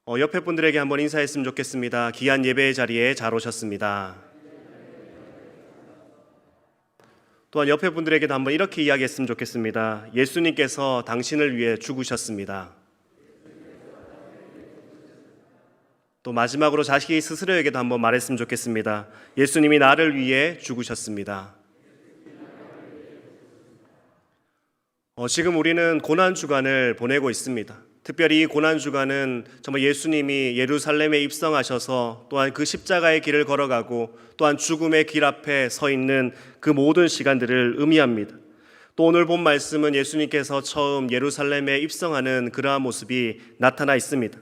옆에 분들에게 한번 인사했으면 좋겠습니다. 귀한 예배의 자리에 잘 오셨습니다. 또한 옆에 분들에게도 한번 이렇게 이야기했으면 좋겠습니다. 예수님께서 당신을 위해 죽으셨습니다. 또 마지막으로 자기 스스로에게도 한번 말했으면 좋겠습니다. 예수님이 나를 위해 죽으셨습니다. 지금 우리는 고난주간을 보내고 있습니다. 특별히 이 고난주간은 정말 예수님이 예루살렘에 입성하셔서 또한 그 십자가의 길을 걸어가고 또한 죽음의 길 앞에 서 있는 그 모든 시간들을 의미합니다. 또 오늘 본 말씀은 예수님께서 처음 예루살렘에 입성하는 그러한 모습이 나타나 있습니다.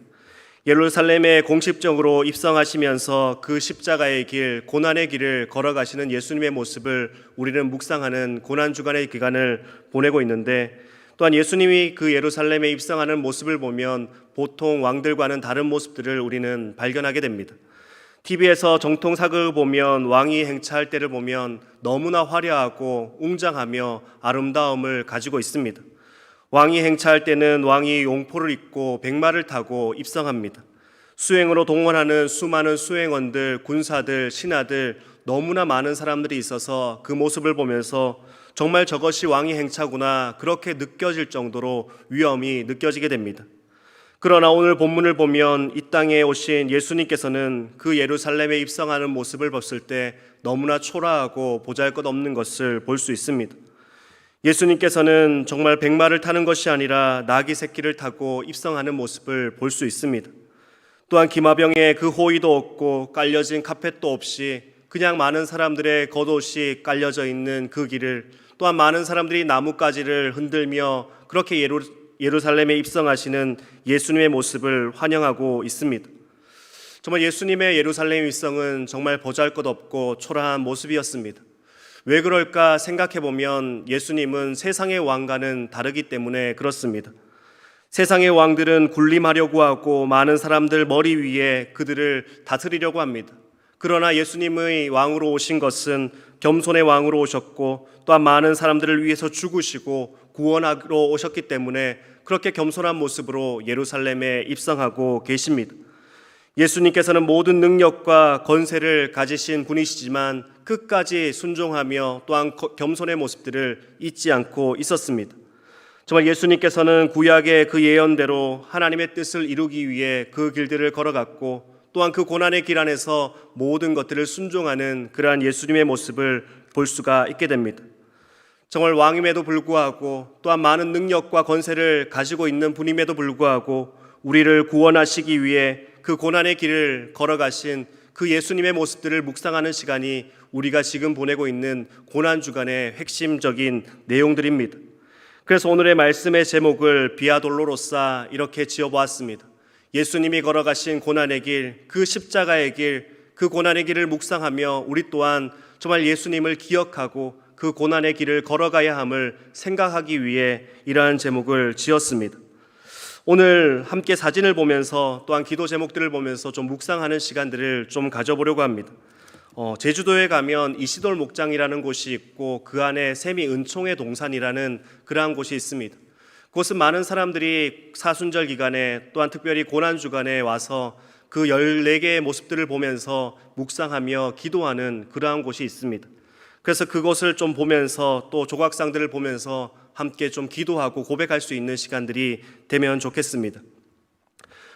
예루살렘에 공식적으로 입성하시면서 그 십자가의 길, 고난의 길을 걸어가시는 예수님의 모습을 우리는 묵상하는 고난주간의 기간을 보내고 있는데, 또한 예수님이 그 예루살렘에 입성하는 모습을 보면 보통 왕들과는 다른 모습들을 우리는 발견하게 됩니다. TV에서 정통 사극을 보면 왕이 행차할 때를 보면 너무나 화려하고 웅장하며 아름다움을 가지고 있습니다. 왕이 행차할 때는 왕이 용포를 입고 백마를 타고 입성합니다. 수행으로 동원하는 수많은 수행원들, 군사들, 신하들, 너무나 많은 사람들이 있어서 그 모습을 보면서 정말 저것이 왕의 행차구나, 그렇게 느껴질 정도로 위엄이 느껴지게 됩니다. 그러나 오늘 본문을 보면 이 땅에 오신 예수님께서는 그 예루살렘에 입성하는 모습을 봤을 때 너무나 초라하고 보잘것없는 것을 볼 수 있습니다. 예수님께서는 정말 백마를 타는 것이 아니라 나귀 새끼를 타고 입성하는 모습을 볼 수 있습니다. 또한 기마병에 그 호의도 없고 깔려진 카펫도 없이 그냥 많은 사람들의 겉옷이 깔려져 있는 그 길을, 또한 많은 사람들이 나뭇가지를 흔들며 그렇게 예루살렘에 입성하시는 예수님의 모습을 환영하고 있습니다. 정말 예수님의 예루살렘 입성은 정말 보잘것없고 초라한 모습이었습니다. 왜 그럴까 생각해보면 예수님은 세상의 왕과는 다르기 때문에 그렇습니다. 세상의 왕들은 군림하려고 하고 많은 사람들 머리 위에 그들을 다스리려고 합니다. 그러나 예수님의 왕으로 오신 것은 겸손의 왕으로 오셨고 또한 많은 사람들을 위해서 죽으시고 구원하러 오셨기 때문에 그렇게 겸손한 모습으로 예루살렘에 입성하고 계십니다. 예수님께서는 모든 능력과 권세를 가지신 분이시지만 끝까지 순종하며 또한 겸손의 모습들을 잊지 않고 있었습니다. 정말 예수님께서는 구약의 그 예언대로 하나님의 뜻을 이루기 위해 그 길들을 걸어갔고 또한 그 고난의 길 안에서 모든 것들을 순종하는 그러한 예수님의 모습을 볼 수가 있게 됩니다. 정말 왕임에도 불구하고 또한 많은 능력과 권세를 가지고 있는 분임에도 불구하고 우리를 구원하시기 위해 그 고난의 길을 걸어가신 그 예수님의 모습들을 묵상하는 시간이 우리가 지금 보내고 있는 고난주간의 핵심적인 내용들입니다. 그래서 오늘의 말씀의 제목을 비아 돌로로사 이렇게 지어보았습니다. 예수님이 걸어가신 고난의 길, 그 십자가의 길, 그 고난의 길을 묵상하며 우리 또한 정말 예수님을 기억하고 그 고난의 길을 걸어가야 함을 생각하기 위해 이러한 제목을 지었습니다. 오늘 함께 사진을 보면서 또한 기도 제목들을 보면서 좀 묵상하는 시간들을 좀 가져보려고 합니다. 제주도에 가면 이시돌 목장이라는 곳이 있고 그 안에 세미 은총의 동산이라는 그러한 곳이 있습니다. 그곳은 많은 사람들이 사순절 기간에 또한 특별히 고난주간에 와서 그 14개의 모습들을 보면서 묵상하며 기도하는 그러한 곳이 있습니다. 그래서 그것을 좀 보면서 또 조각상들을 보면서 함께 좀 기도하고 고백할 수 있는 시간들이 되면 좋겠습니다.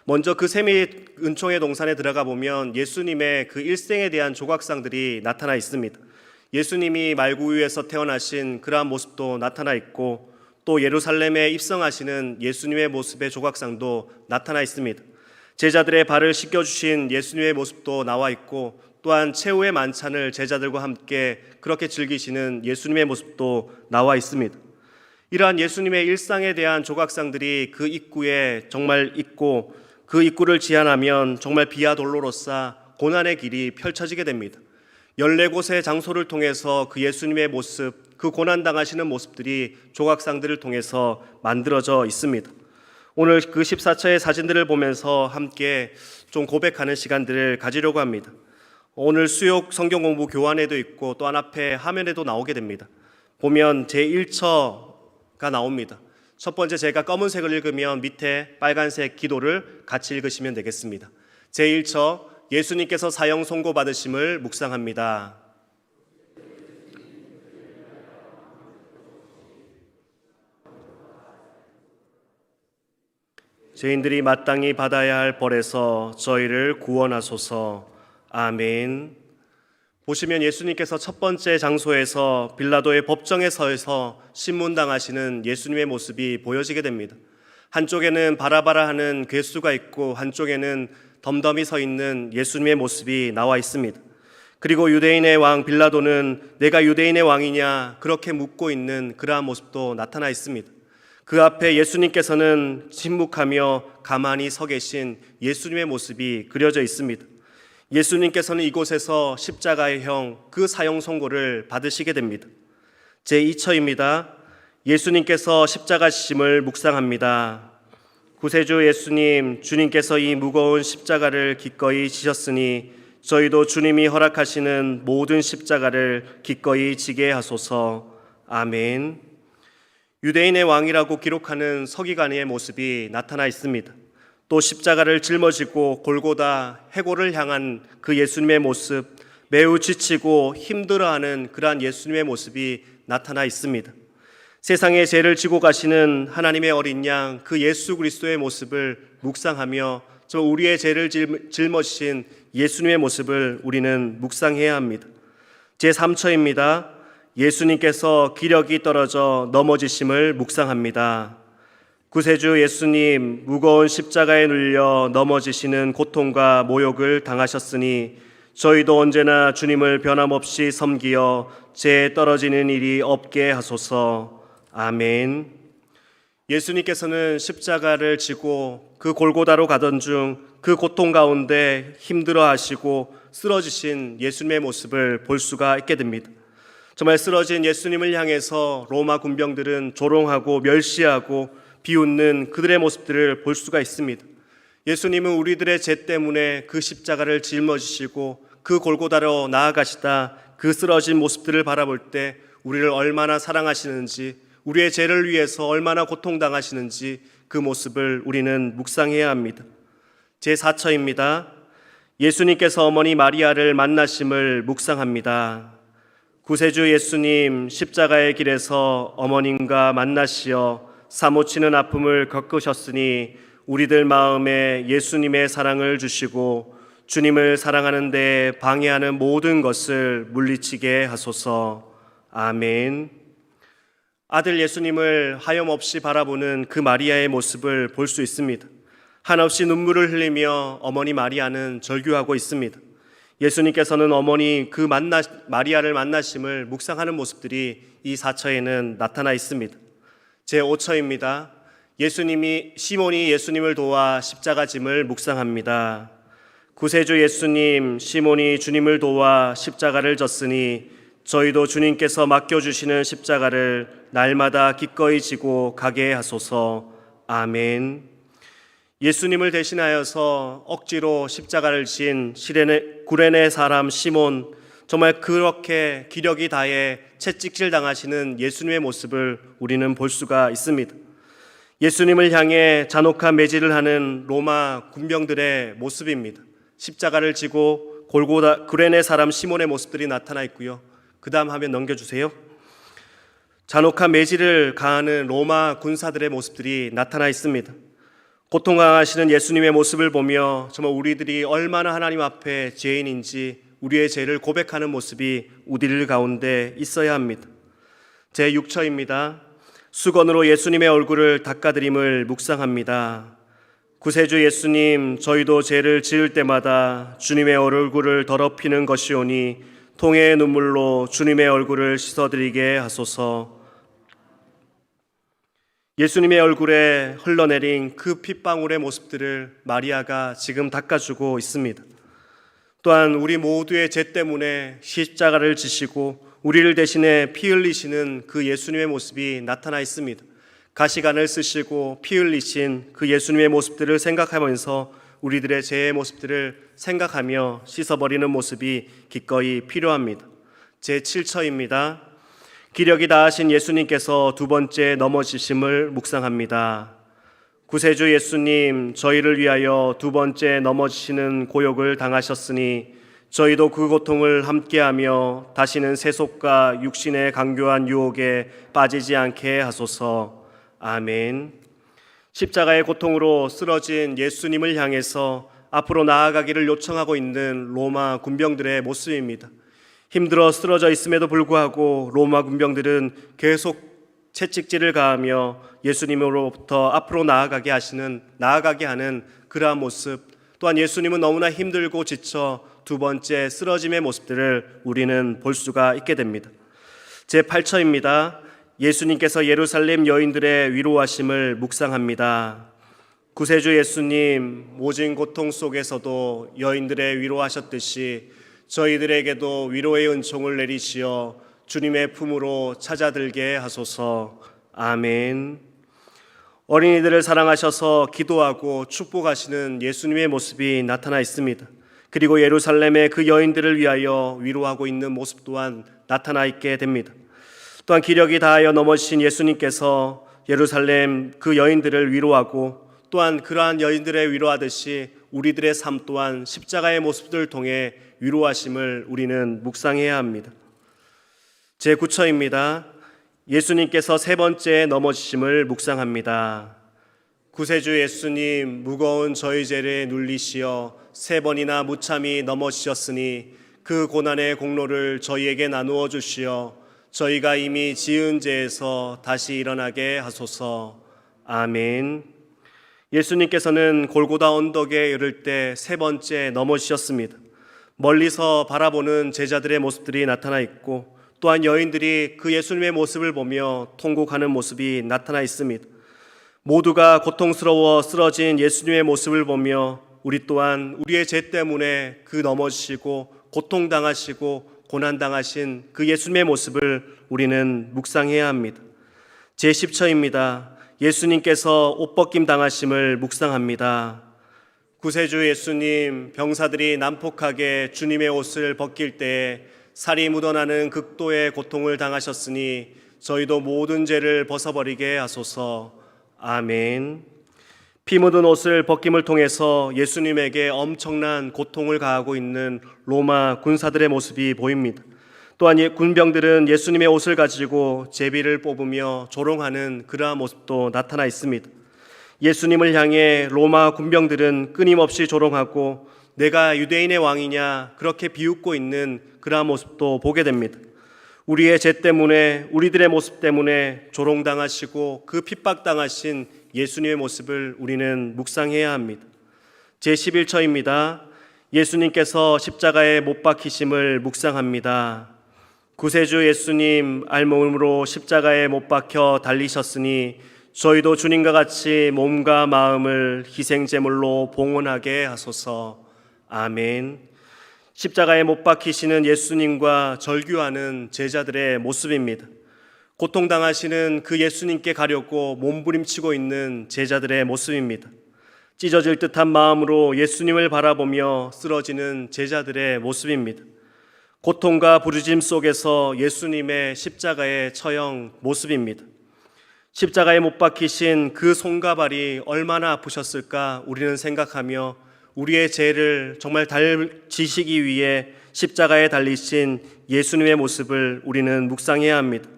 먼저 그 세미 은총의 동산에 들어가 보면 예수님의 그 일생에 대한 조각상들이 나타나 있습니다. 예수님이 말구 위에서 태어나신 그러한 모습도 나타나 있고 또 예루살렘에 입성하시는 예수님의 모습의 조각상도 나타나 있습니다. 제자들의 발을 씻겨주신 예수님의 모습도 나와 있고 또한 최후의 만찬을 제자들과 함께 그렇게 즐기시는 예수님의 모습도 나와 있습니다. 이러한 예수님의 일상에 대한 조각상들이 그 입구에 정말 있고 그 입구를 지나면 정말 비아 돌로로사 고난의 길이 펼쳐지게 됩니다. 14곳의 장소를 통해서 그 예수님의 모습, 그 고난당하시는 모습들이 조각상들을 통해서 만들어져 있습니다. 오늘 그 14처의 사진들을 보면서 함께 좀 고백하는 시간들을 가지려고 합니다. 오늘 수욕 성경 공부 교환에도 있고 또한 앞에 화면에도 나오게 됩니다. 보면 제1처가 나옵니다. 첫 번째 제가 검은색을 읽으면 밑에 빨간색 기도를 같이 읽으시면 되겠습니다. 제1처 예수님께서 사형 선고받으심을 묵상합니다. 죄인들이 마땅히 받아야 할 벌에서 저희를 구원하소서. 아멘. 보시면 예수님께서 첫 번째 장소에서 빌라도의 법정에 서서 신문당하시는 예수님의 모습이 보여지게 됩니다. 한쪽에는 바라바라 하는 괴수가 있고 한쪽에는 덤덤히 서 있는 예수님의 모습이 나와 있습니다. 그리고 유대인의 왕 빌라도는 내가 유대인의 왕이냐 그렇게 묻고 있는 그러한 모습도 나타나 있습니다. 그 앞에 예수님께서는 침묵하며 가만히 서 계신 예수님의 모습이 그려져 있습니다. 예수님께서는 이곳에서 십자가의 형, 그 사형 선고를 받으시게 됩니다. 제2처입니다. 예수님께서 십자가 지심을 묵상합니다. 구세주 예수님, 주님께서 이 무거운 십자가를 기꺼이 지셨으니 저희도 주님이 허락하시는 모든 십자가를 기꺼이 지게 하소서. 아멘. 유대인의 왕이라고 기록하는 서기관의 모습이 나타나 있습니다. 또 십자가를 짊어지고 골고다 해골을 향한 그 예수님의 모습, 매우 지치고 힘들어하는 그러한 예수님의 모습이 나타나 있습니다. 세상의 죄를 지고 가시는 하나님의 어린 양, 그 예수 그리스도의 모습을 묵상하며 저 우리의 죄를 짊어지신 예수님의 모습을 우리는 묵상해야 합니다. 제3처입니다. 예수님께서 기력이 떨어져 넘어지심을 묵상합니다. 구세주 예수님, 무거운 십자가에 눌려 넘어지시는 고통과 모욕을 당하셨으니 저희도 언제나 주님을 변함없이 섬기어 죄에 떨어지는 일이 없게 하소서. 아멘. 예수님께서는 십자가를 지고 그 골고다로 가던 중 그 고통 가운데 힘들어하시고 쓰러지신 예수님의 모습을 볼 수가 있게 됩니다. 정말 쓰러진 예수님을 향해서 로마 군병들은 조롱하고 멸시하고 비웃는 그들의 모습들을 볼 수가 있습니다. 예수님은 우리들의 죄 때문에 그 십자가를 짊어지시고 그 골고다로 나아가시다 그 쓰러진 모습들을 바라볼 때 우리를 얼마나 사랑하시는지, 우리의 죄를 위해서 얼마나 고통당하시는지 그 모습을 우리는 묵상해야 합니다. 제4처입니다. 예수님께서 어머니 마리아를 만나심을 묵상합니다. 구세주 예수님, 십자가의 길에서 어머님과 만나시어 사모치는 아픔을 겪으셨으니 우리들 마음에 예수님의 사랑을 주시고 주님을 사랑하는 데 방해하는 모든 것을 물리치게 하소서. 아멘. 아들 예수님을 하염없이 바라보는 그 마리아의 모습을 볼 수 있습니다. 한없이 눈물을 흘리며 어머니 마리아는 절규하고 있습니다. 예수님께서는 어머니 마리아를 만나심을 묵상하는 모습들이 이 4처에는 나타나 있습니다. 제5처입니다. 시몬이 예수님을 도와 십자가 짐을 묵상합니다. 구세주 예수님, 시몬이 주님을 도와 십자가를 졌으니 저희도 주님께서 맡겨주시는 십자가를 날마다 기꺼이 지고 가게 하소서. 아멘. 예수님을 대신하여서 억지로 십자가를 진 구레네 사람 시몬, 정말 그렇게 기력이 다해 채찍질 당하시는 예수님의 모습을 우리는 볼 수가 있습니다. 예수님을 향해 잔혹한 매질을 하는 로마 군병들의 모습입니다. 십자가를 지고 구레네 사람 시몬의 모습들이 나타나 있고요. 그 다음 화면 넘겨주세요. 잔혹한 매질을 가하는 로마 군사들의 모습들이 나타나 있습니다. 고통당하시는 예수님의 모습을 보며 정말 우리들이 얼마나 하나님 앞에 죄인인지 우리의 죄를 고백하는 모습이 우리들 가운데 있어야 합니다. 제6처입니다. 수건으로 예수님의 얼굴을 닦아드림을 묵상합니다. 구세주 예수님, 저희도 죄를 지을 때마다 주님의 얼굴을 더럽히는 것이오니 통회의 눈물로 주님의 얼굴을 씻어드리게 하소서. 예수님의 얼굴에 흘러내린 그 핏방울의 모습들을 마리아가 지금 닦아주고 있습니다. 또한 우리 모두의 죄 때문에 십자가를 지시고 우리를 대신해 피 흘리시는 그 예수님의 모습이 나타나 있습니다. 가시관을 쓰시고 피 흘리신 그 예수님의 모습들을 생각하면서 우리들의 죄의 모습들을 생각하며 씻어버리는 모습이 기꺼이 필요합니다. 제7처입니다. 기력이 다하신 예수님께서 두 번째 넘어지심을 묵상합니다. 구세주 예수님, 저희를 위하여 두 번째 넘어지시는 고역을 당하셨으니 저희도 그 고통을 함께하며 다시는 세속과 육신의 강교한 유혹에 빠지지 않게 하소서. 아멘. 십자가의 고통으로 쓰러진 예수님을 향해서 앞으로 나아가기를 요청하고 있는 로마 군병들의 모습입니다. 힘들어 쓰러져 있음에도 불구하고 로마 군병들은 계속 채찍질을 가하며 예수님으로부터 앞으로 나아가게 하는 그러한 모습, 또한 예수님은 너무나 힘들고 지쳐 두 번째 쓰러짐의 모습들을 우리는 볼 수가 있게 됩니다. 제8처입니다. 예수님께서 예루살렘 여인들의 위로하심을 묵상합니다. 구세주 예수님, 모진 고통 속에서도 여인들의 위로하셨듯이 저희들에게도 위로의 은총을 내리시어 주님의 품으로 찾아들게 하소서. 아멘. 어린이들을 사랑하셔서 기도하고 축복하시는 예수님의 모습이 나타나 있습니다. 그리고 예루살렘의 그 여인들을 위하여 위로하고 있는 모습 또한 나타나 있게 됩니다. 또한 기력이 다하여 넘어지신 예수님께서 예루살렘 그 여인들을 위로하고 또한 그러한 여인들의 위로하듯이 우리들의 삶 또한 십자가의 모습들을 통해 위로하심을 우리는 묵상해야 합니다. 제9처입니다. 예수님께서 세 번째 넘어지심을 묵상합니다. 구세주 예수님, 무거운 저희 죄를 눌리시어 세 번이나 무참히 넘어지셨으니 그 고난의 공로를 저희에게 나누어 주시어 저희가 이미 지은 죄에서 다시 일어나게 하소서. 아멘. 예수님께서는 골고다 언덕에 이를 때 세 번째 넘어지셨습니다. 멀리서 바라보는 제자들의 모습들이 나타나 있고 또한 여인들이 그 예수님의 모습을 보며 통곡하는 모습이 나타나 있습니다. 모두가 고통스러워 쓰러진 예수님의 모습을 보며 우리 또한 우리의 죄 때문에 그 넘어지시고 고통당하시고 고난당하신 그 예수님의 모습을 우리는 묵상해야 합니다. 제10처입니다. 예수님께서 옷벗김 당하심을 묵상합니다. 구세주 예수님, 병사들이 난폭하게 주님의 옷을 벗길 때에 살이 묻어나는 극도의 고통을 당하셨으니 저희도 모든 죄를 벗어버리게 하소서. 아멘. 피 묻은 옷을 벗김을 통해서 예수님에게 엄청난 고통을 가하고 있는 로마 군사들의 모습이 보입니다. 또한 군병들은 예수님의 옷을 가지고 제비를 뽑으며 조롱하는 그러한 모습도 나타나 있습니다. 예수님을 향해 로마 군병들은 끊임없이 조롱하고 내가 유대인의 왕이냐 그렇게 비웃고 있는 그러한 모습도 보게 됩니다. 우리의 죄 때문에 우리들의 모습 때문에 조롱당하시고 그 핍박당하신 예수님의 모습을 우리는 묵상해야 합니다. 제11처입니다. 예수님께서 십자가에 못 박히심을 묵상합니다. 구세주 예수님, 알몸으로 십자가에 못 박혀 달리셨으니 저희도 주님과 같이 몸과 마음을 희생제물로 봉헌하게 하소서. 아멘. 십자가에 못 박히시는 예수님과 절규하는 제자들의 모습입니다. 고통당하시는 그 예수님께 가려고 몸부림치고 있는 제자들의 모습입니다. 찢어질 듯한 마음으로 예수님을 바라보며 쓰러지는 제자들의 모습입니다. 고통과 부르짐 속에서 예수님의 십자가의 처형 모습입니다. 십자가에 못 박히신 그 손과 발이 얼마나 아프셨을까 우리는 생각하며 우리의 죄를 정말 지시기 위해 십자가에 달리신 예수님의 모습을 우리는 묵상해야 합니다.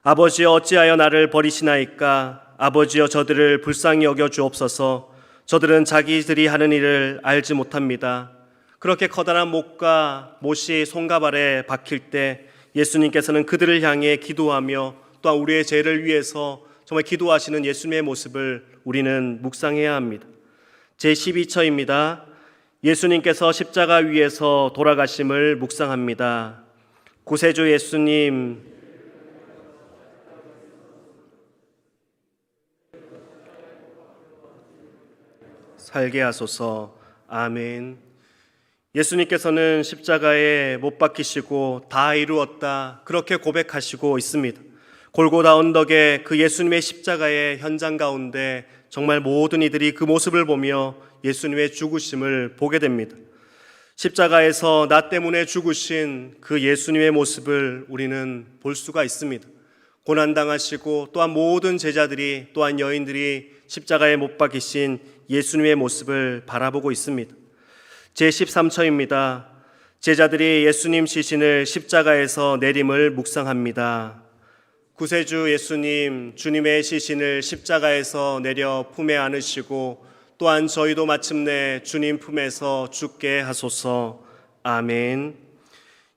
아버지여 어찌하여 나를 버리시나이까? 아버지여 저들을 불쌍히 여겨 주옵소서. 저들은 자기들이 하는 일을 알지 못합니다. 그렇게 커다란 못이 손과 발에 박힐 때 예수님께서는 그들을 향해 기도하며 또한 우리의 죄를 위해서 정말 기도하시는 예수님의 모습을 우리는 묵상해야 합니다. 제12처입니다. 예수님께서 십자가 위에서 돌아가심을 묵상합니다. 구세주 예수님, 살게 하소서. 아멘. 예수님께서는 십자가에 못 박히시고 다 이루었다 그렇게 고백하시고 있습니다. 골고다 언덕에 그 예수님의 십자가의 현장 가운데 정말 모든 이들이 그 모습을 보며 예수님의 죽으심을 보게 됩니다. 십자가에서 나 때문에 죽으신 그 예수님의 모습을 우리는 볼 수가 있습니다. 고난당하시고 또한 모든 제자들이 또한 여인들이 십자가에 못 박히신 예수님의 모습을 바라보고 있습니다. 제13처입니다. 제자들이 예수님 시신을 십자가에서 내림을 묵상합니다. 구세주 예수님, 주님의 시신을 십자가에서 내려 품에 안으시고 또한 저희도 마침내 주님 품에서 죽게 하소서. 아멘.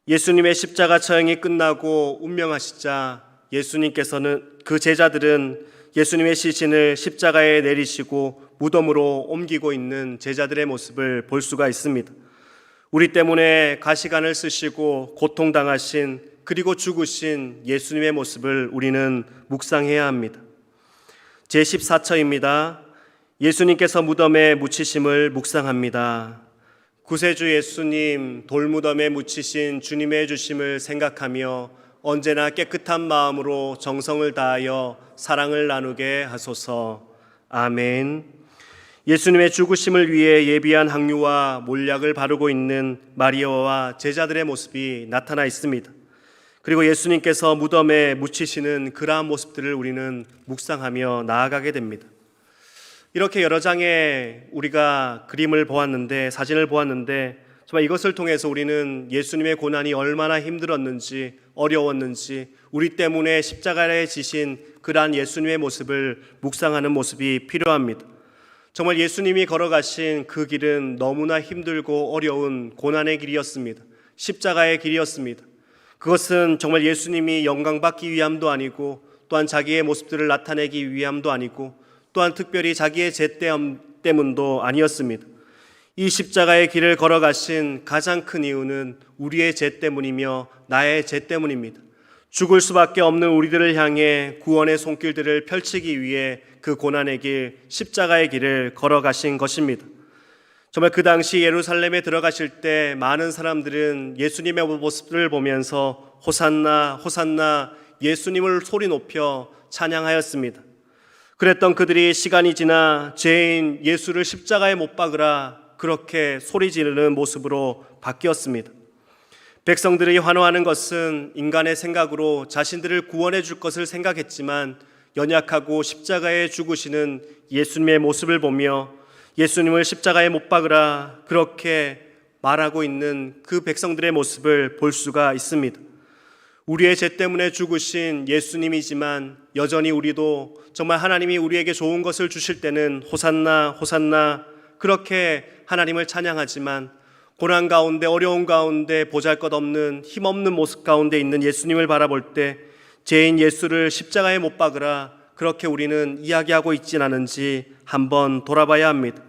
예수님의 십자가 처형이 끝나고 운명하시자 예수님께서는 그 제자들은 예수님의 시신을 십자가에 내리시고 무덤으로 옮기고 있는 제자들의 모습을 볼 수가 있습니다. 우리 때문에 가시관을 쓰시고 고통당하신 그리고 죽으신 예수님의 모습을 우리는 묵상해야 합니다. 제14처입니다. 예수님께서 무덤에 묻히심을 묵상합니다. 구세주 예수님 돌무덤에 묻히신 주님의 주심을 생각하며 언제나 깨끗한 마음으로 정성을 다하여 사랑을 나누게 하소서. 아멘. 예수님의 죽으심을 위해 예비한 항유와 몰약을 바르고 있는 마리아와 제자들의 모습이 나타나 있습니다. 그리고 예수님께서 무덤에 묻히시는 그러한 모습들을 우리는 묵상하며 나아가게 됩니다. 이렇게 여러 장의 우리가 그림을 보았는데, 사진을 보았는데 정말 이것을 통해서 우리는 예수님의 고난이 얼마나 힘들었는지, 어려웠는지, 우리 때문에 십자가에 지신 그러한 예수님의 모습을 묵상하는 모습이 필요합니다. 정말 예수님이 걸어가신 그 길은 너무나 힘들고 어려운 고난의 길이었습니다. 십자가의 길이었습니다. 그것은 정말 예수님이 영광받기 위함도 아니고 또한 자기의 모습들을 나타내기 위함도 아니고 또한 특별히 자기의 죄 때문도 아니었습니다. 이 십자가의 길을 걸어가신 가장 큰 이유는 우리의 죄 때문이며 나의 죄 때문입니다. 죽을 수밖에 없는 우리들을 향해 구원의 손길들을 펼치기 위해 그 고난의 길, 십자가의 길을 걸어가신 것입니다. 정말 그 당시 예루살렘에 들어가실 때 많은 사람들은 예수님의 모습을 보면서 호산나 호산나 예수님을 소리 높여 찬양하였습니다. 그랬던 그들이 시간이 지나 죄인 예수를 십자가에 못 박으라 그렇게 소리 지르는 모습으로 바뀌었습니다. 백성들이 환호하는 것은 인간의 생각으로 자신들을 구원해 줄 것을 생각했지만 연약하고 십자가에 죽으시는 예수님의 모습을 보며 예수님을 십자가에 못 박으라 그렇게 말하고 있는 그 백성들의 모습을 볼 수가 있습니다. 우리의 죄 때문에 죽으신 예수님이지만 여전히 우리도 정말 하나님이 우리에게 좋은 것을 주실 때는 호산나 호산나 그렇게 하나님을 찬양하지만 고난 가운데 어려운 가운데 보잘것없는 힘없는 모습 가운데 있는 예수님을 바라볼 때 죄인 예수를 십자가에 못 박으라 그렇게 우리는 이야기하고 있진 않은지 한번 돌아봐야 합니다.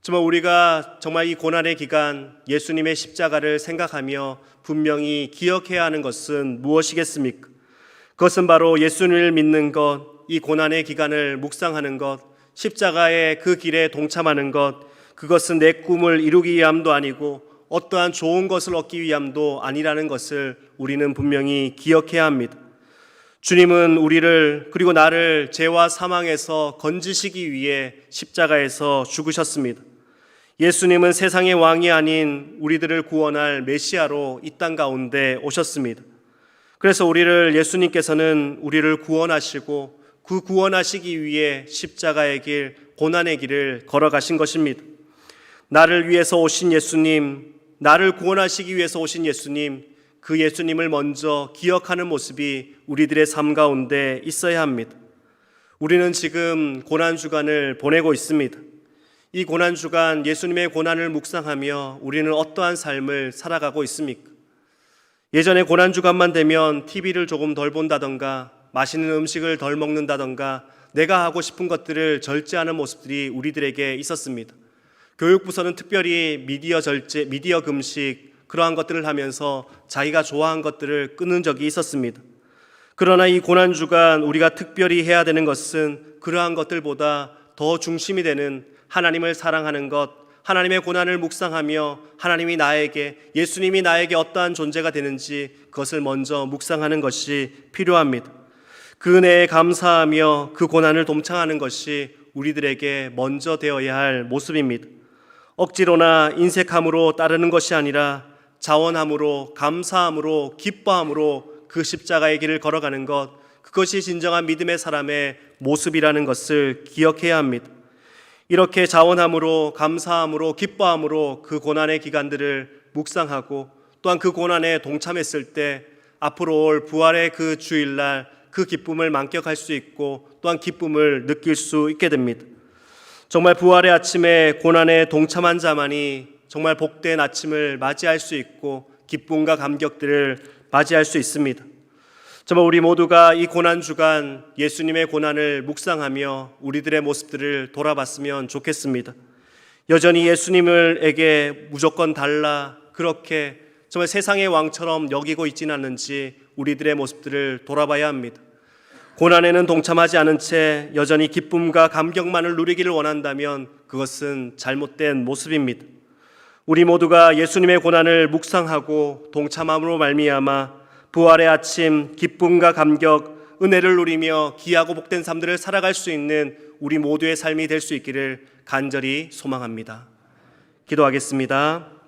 정말 우리가 정말 이 고난의 기간 예수님의 십자가를 생각하며 분명히 기억해야 하는 것은 무엇이겠습니까? 그것은 바로 예수님을 믿는 것, 이 고난의 기간을 묵상하는 것, 십자가의 그 길에 동참하는 것, 그것은 내 꿈을 이루기 위함도 아니고 어떠한 좋은 것을 얻기 위함도 아니라는 것을 우리는 분명히 기억해야 합니다. 주님은 우리를 그리고 나를 죄와 사망에서 건지시기 위해 십자가에서 죽으셨습니다. 예수님은 세상의 왕이 아닌 우리들을 구원할 메시아로 이 땅 가운데 오셨습니다. 그래서 예수님께서는 우리를 구원하시고 그 구원하시기 위해 십자가의 길, 고난의 길을 걸어가신 것입니다. 나를 위해서 오신 예수님, 나를 구원하시기 위해서 오신 예수님, 그 예수님을 먼저 기억하는 모습이 우리들의 삶 가운데 있어야 합니다. 우리는 지금 고난주간을 보내고 있습니다. 이 고난주간 예수님의 고난을 묵상하며 우리는 어떠한 삶을 살아가고 있습니까? 예전에 고난주간만 되면 TV를 조금 덜 본다던가 맛있는 음식을 덜 먹는다던가 내가 하고 싶은 것들을 절제하는 모습들이 우리들에게 있었습니다. 교육부서는 특별히 미디어 절제, 미디어 금식 그러한 것들을 하면서 자기가 좋아한 것들을 끊은 적이 있었습니다. 그러나 이 고난주간 우리가 특별히 해야 되는 것은 그러한 것들보다 더 중심이 되는 하나님을 사랑하는 것, 하나님의 고난을 묵상하며 예수님이 나에게 어떠한 존재가 되는지 그것을 먼저 묵상하는 것이 필요합니다. 그 은혜에 감사하며 그 고난을 동참하는 것이 우리들에게 먼저 되어야 할 모습입니다. 억지로나 인색함으로 따르는 것이 아니라 자원함으로, 감사함으로, 기뻐함으로 그 십자가의 길을 걸어가는 것, 그것이 진정한 믿음의 사람의 모습이라는 것을 기억해야 합니다. 이렇게 자원함으로, 감사함으로, 기뻐함으로 그 고난의 기간들을 묵상하고 또한 그 고난에 동참했을 때 앞으로 올 부활의 그 주일날 그 기쁨을 만끽할 수 있고 또한 기쁨을 느낄 수 있게 됩니다. 정말 부활의 아침에 고난에 동참한 자만이 정말 복된 아침을 맞이할 수 있고 기쁨과 감격들을 맞이할 수 있습니다. 정말 우리 모두가 이 고난 주간 예수님의 고난을 묵상하며 우리들의 모습들을 돌아봤으면 좋겠습니다. 여전히 예수님을에게 무조건 달라 그렇게 정말 세상의 왕처럼 여기고 있지는 않는지 우리들의 모습들을 돌아봐야 합니다. 고난에는 동참하지 않은 채 여전히 기쁨과 감격만을 누리기를 원한다면 그것은 잘못된 모습입니다. 우리 모두가 예수님의 고난을 묵상하고 동참함으로 말미암아 부활의 아침, 기쁨과 감격, 은혜를 누리며 귀하고 복된 삶들을 살아갈 수 있는 우리 모두의 삶이 될 수 있기를 간절히 소망합니다. 기도하겠습니다.